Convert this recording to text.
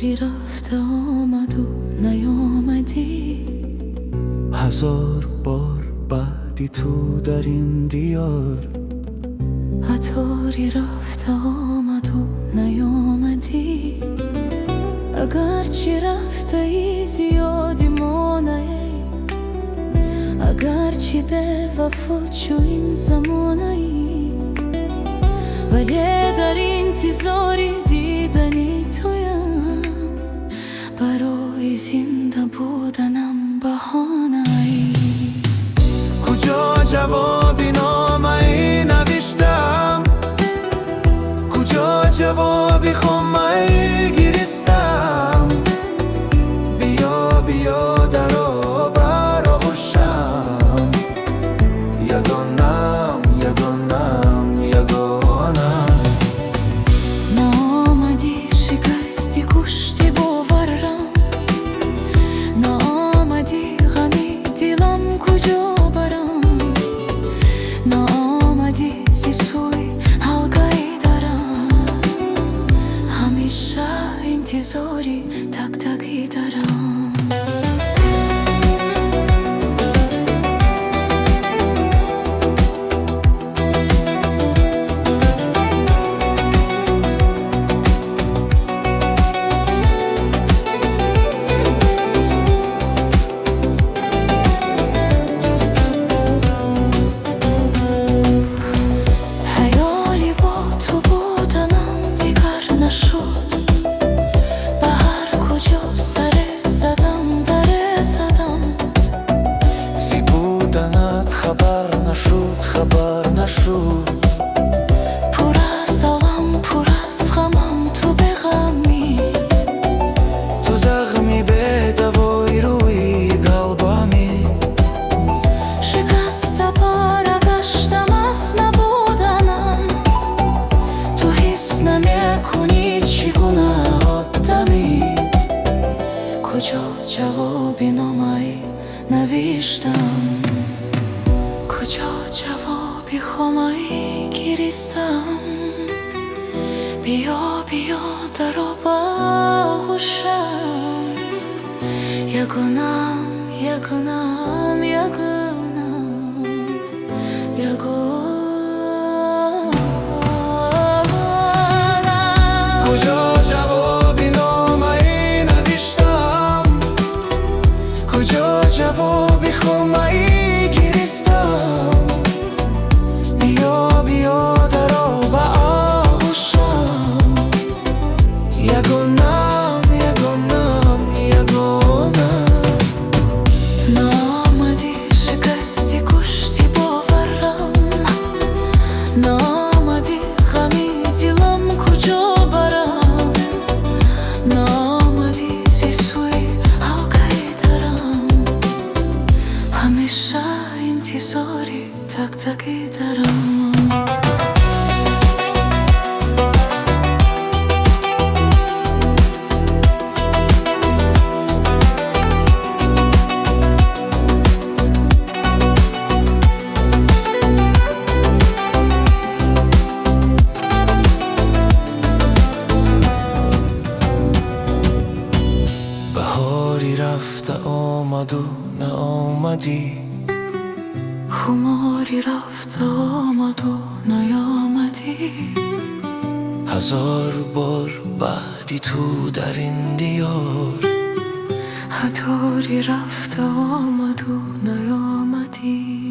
بهاری رفته آمد و نیامدی. هزار بار بعدی تو در این دیار. عطاری رفته آمد و نیامدی. اگرچه رفته ای زیادی مانه ای، اگرچه به وفا چو این زمانه ای، ولی در انتظاری دیدنی تویم. برای زنده بودنم بهانه ای. کجا جوابی نامه ای نوشتم، کجا جوابی خمه ای گرستم. بیا بیا درا برا خوشم، یگانم یگانم یگانم. نامدی شکستی کشتی باورم، نامدی غمی دلم کجا برم. نامدی زی سوی حلقه‌ای دارم، همیشه انتظاری تک تکی دارم. خبر نشد پر از علم پر از غمم تو به غمی. تو زخمی به دوای روی قلبمی. شکسته برگشتم از نبودنت، تو حس نمیکنی چگونه آدمی. کجا جواب نامه نوشتم، کجا جوابی خمه گرستم. بیا بیا درا بغوشم، یگانم یگانم یگانم یگانم. کجا جوابی نامه نوشتم، کجا جوابی خمه گرستم. بیا بیا درا بغوشم، یگانم یگانم یگانم. نامدی شکستی کشتی باورم، نامدی غمی دلم کجا برم. نامدی زی سوی حلقه‌ای دارم، همیشه انتظاری تک تکی دارم. بهاری رفته آمد و نیامدی. خماری رفته آمد و نیامدی. هزار بار بعدی تو در این دیار. عطاری رفته آمد و نیامدی.